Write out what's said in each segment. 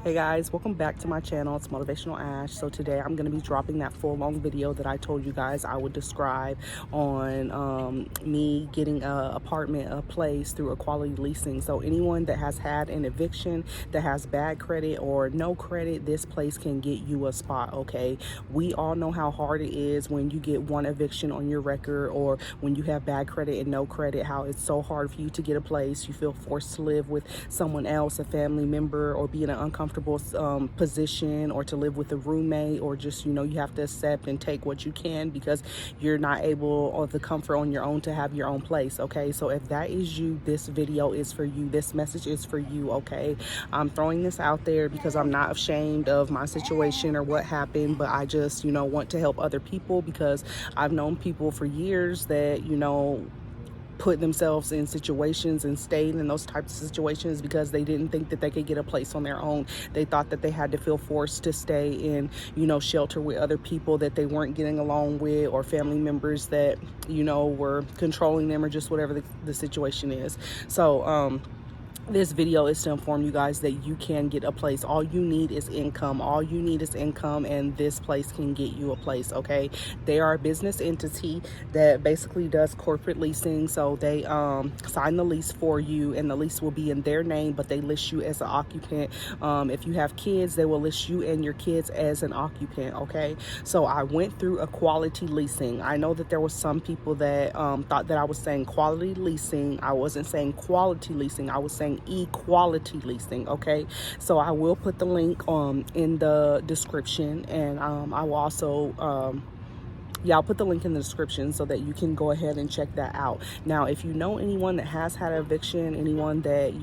Hey guys, welcome back to my channel. It's Motivational Ash. So today I'm going to be dropping that full long video that I told you guys I would describe on me getting a apartment, a place through Equality Leasing. So anyone that has had an eviction, that has bad credit or no credit, this place can get you a spot, okay? We all know how hard it is when you get one eviction on your record, or when you have bad credit and no credit, how it's so hard for you to get a place. You feel forced to live with someone else, a family member, or be in an uncomfortable position, or to live with a roommate, or just, you have to accept and take what you can because you're not able, or the comfort on your own, to have your own place, okay? So if that is you, this video is for you. This message is for you, okay? I'm throwing this out there because I'm not ashamed of my situation or what happened, but I just, want to help other people, because I've known people for years that, put themselves in situations and stayed in those types of situations because they didn't think that they could get a place on their own. They thought that they had to feel forced to stay in, shelter with other people that they weren't getting along with, or family members that, were controlling them, or just whatever the situation is. So, this video is to inform you guys that you can get a place. All you need is income. All you need is income, and this place can get you a place, okay? They are a business entity that basically does corporate leasing. So they sign the lease for you, and the lease will be in their name, but they list you as an occupant. If you have kids, they will list you and your kids as an occupant, okay? So I went through Equality Leasing. I know that there was some people that thought that I was saying quality leasing. I wasn't saying quality leasing. I was saying equality leasing, okay? So I will put the link in the description, and I will also I'll put the link in the description so that you can go ahead and check that out. Now, if you know anyone that has had an eviction, anyone that,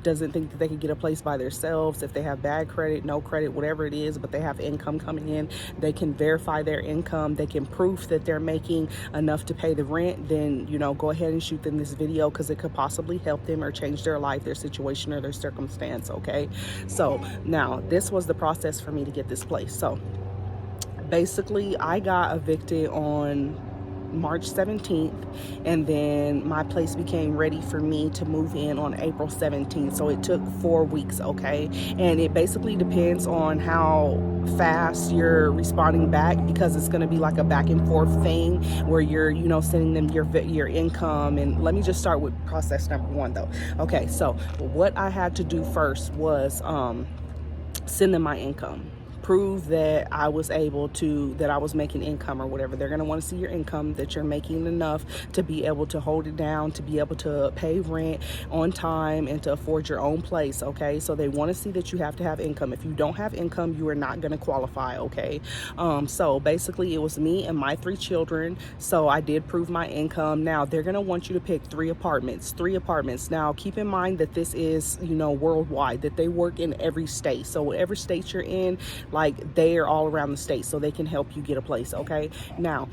doesn't think that they could get a place by themselves, if they have bad credit, no credit, whatever it is, but they have income coming in, they can verify their income, they can prove that they're making enough to pay the rent, then, go ahead and shoot them this video, because it could possibly help them or change their life, their situation, or their circumstance, okay? So now, this was the process for me to get this place. So basically, I got evicted on March 17th, and then my place became ready for me to move in on April 17th. So it took 4 weeks, okay? And it basically depends on how fast you're responding back, because it's going to be like a back and forth thing where you're, sending them your income. And let me just start with process number one, though. Okay, so what I had to do first was send them my income. Prove that I was making income or whatever. They're going to want to see your income, that you're making enough to be able to hold it down, to be able to pay rent on time, and to afford your own place, okay? So they want to see that you have to have income. If you don't have income, you are not going to qualify, okay? So basically, it was me and my 3 children. So I did prove my income. Now, they're going to want you to pick 3 apartments. Now, keep in mind that this is, worldwide, that they work in every state. So whatever state you're in, like, they are all around the state, so they can help you get a place, okay? Now,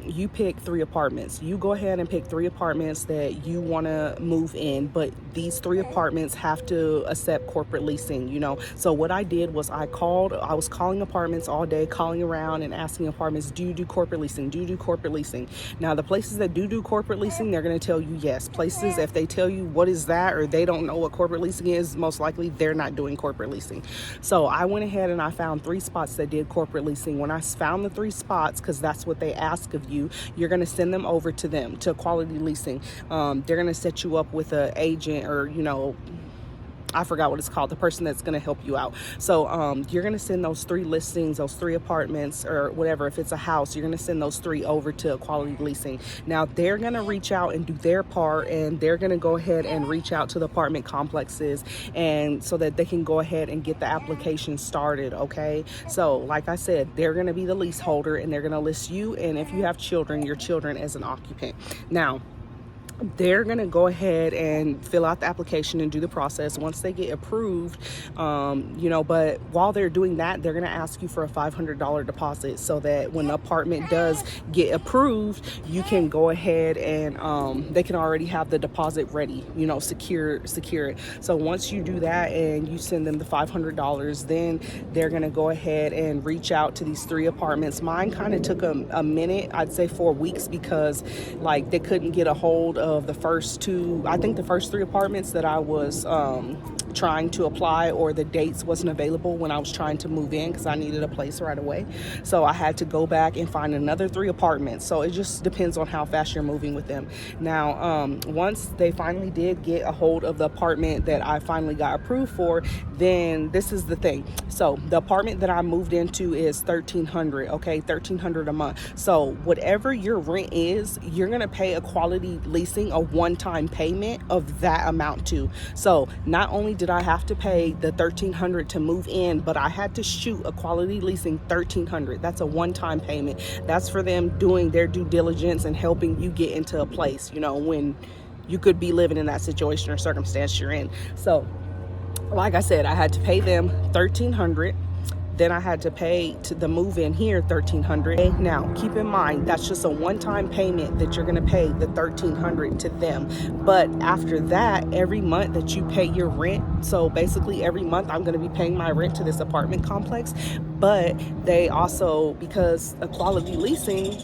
you pick 3 apartments. You go ahead and pick 3 apartments that you want to move in, but these 3 apartments have to accept corporate leasing, So what I did was I was calling apartments all day, calling around and asking apartments, do you do corporate leasing? Do you do corporate leasing? Now, the places that do corporate leasing, they're going to tell you yes. Places, if they tell you what is that, or they don't know what corporate leasing is, most likely they're not doing corporate leasing. So I went ahead and I found 3 spots that did corporate leasing. When I found the 3 spots, because that's what they ask of you, you're going to send them over to them, to Quality Leasing. They're going to set you up with an agent, or, I forgot what it's called, the person that's going to help you out. So you're going to send those 3 listings, those 3 apartments, or whatever. If it's a house, you're going to send those 3 over to Quality Leasing. Now, they're going to reach out and do their part, and they're going to go ahead and reach out to the apartment complexes, and so that they can go ahead and get the application started, okay? So like I said, they're going to be the leaseholder, and they're going to list you, and if you have children, your children as an occupant. Now, they're going to go ahead and fill out the application and do the process. Once they get approved, but while they're doing that, they're going to ask you for a $500 deposit, so that when the apartment does get approved, you can go ahead and they can already have the deposit ready, secure it. So once you do that and you send them the $500, then they're going to go ahead and reach out to these 3 apartments. Mine kind of took a minute, I'd say 4 weeks, because like they couldn't get a hold of the first 2, I think the first 3 apartments that I was trying to apply, or the dates wasn't available when I was trying to move in because I needed a place right away. So I had to go back and find another 3 apartments. So it just depends on how fast you're moving with them. Now, once they finally did get a hold of the apartment that I finally got approved for, then this is the thing. So the apartment that I moved into is $1,300, okay, $1,300 a month. So whatever your rent is, you're gonna pay a quality leasing a one-time payment of that amount too. So not only did I have to pay the $1,300 to move in, but I had to shoot a quality leasing $1,300. That's a one-time payment. That's for them doing their due diligence and helping you get into a place, you know, when you could be living in that situation or circumstance you're in. So like I said, I had to pay them $1,300. Then I had to pay to the move in here $1,300. Now keep in mind, that's just a one-time payment that you're going to pay the $1,300 to them. But after that, every month that you pay your rent, so basically every month I'm going to be paying my rent to this apartment complex. But they also, because Equality Leasing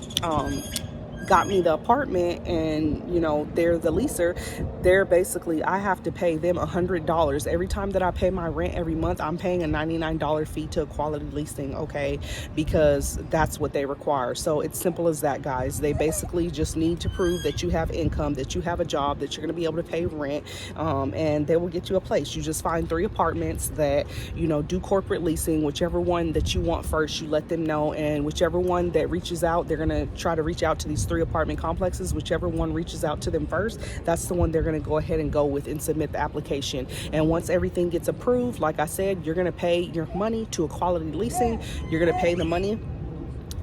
got me the apartment, and you know, they're the leaser, they're basically, I have to pay them $100 every time that I pay my rent every month. I'm paying a $99 fee to Equality Leasing, okay, because that's what they require. So it's simple as that, guys. They basically just need to prove that you have income, that you have a job, that you're going to be able to pay rent, and they will get you a place. You just find 3 apartments that, you know, do corporate leasing. Whichever one that you want first, you let them know, and whichever one that reaches out, they're going to try to reach out to these 3 apartment complexes. Whichever one reaches out to them first, that's the one they're going to go ahead and go with and submit the application. And once everything gets approved, like I said, you're going to pay your money to Equality Leasing. You're going to pay the money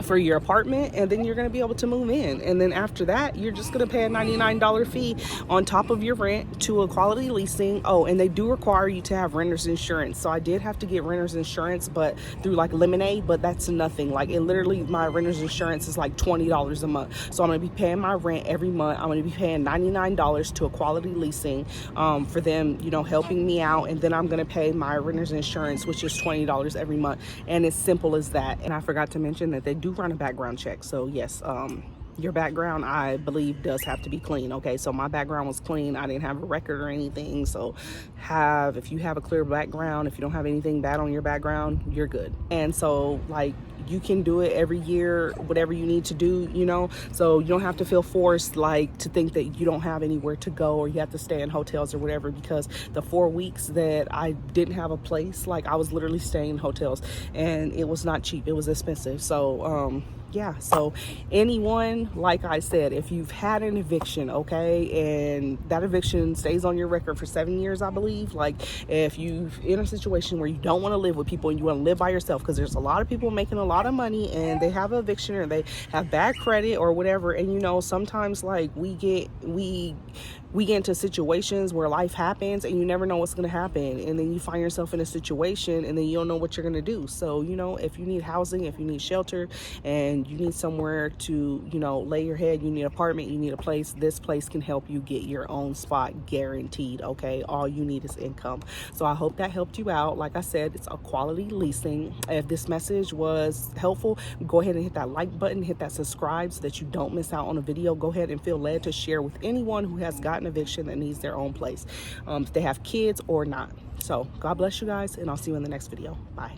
for your apartment, and then you're going to be able to move in. And then after that, you're just going to pay a $99 fee on top of your rent to Equality Leasing. Oh, and they do require you to have renter's insurance. So I did have to get renter's insurance, but through like Lemonade, but that's nothing. Like, it literally, my renter's insurance is like $20 a month. So I'm going to be paying my rent every month. I'm going to be paying $99 to Equality Leasing for them, you know, helping me out. And then I'm going to pay my renter's insurance, which is $20 every month. And it's simple as that. And I forgot to mention that they do run a background check. So yes, your background, I believe, does have to be clean. Okay, so my background was clean. I didn't have a record or anything. So if you have a clear background, if you don't have anything bad on your background, you're good. And so, like, you can do it every year, whatever you need to do, you know, so you don't have to feel forced, like, to think that you don't have anywhere to go or you have to stay in hotels or whatever, because the 4 weeks that I didn't have a place, like, I was literally staying in hotels, and it was not cheap. It was expensive. So yeah, so anyone, like I said, if you've had an eviction, okay, and that eviction stays on your record for 7 years, I believe, like, if you're in a situation where you don't want to live with people and you want to live by yourself, because there's a lot of people making a lot of money and they have an eviction or they have bad credit or whatever, and you know, sometimes, like, we get into situations where life happens and you never know what's going to happen, and then you find yourself in a situation and then you don't know what you're going to do. So, you know, if you need housing, if you need shelter, and you need somewhere to, you know, lay your head, you need an apartment, you need a place, this place can help you get your own spot, guaranteed. Okay, all you need is income. So I hope that helped you out. Like I said, it's Equality Leasing. If this message was helpful, go ahead and hit that like button, hit that subscribe so that you don't miss out on a video. Go ahead and feel led to share with anyone who has gotten eviction that needs their own place, if they have kids or not. So God bless you guys, and I'll see you in the next video. Bye.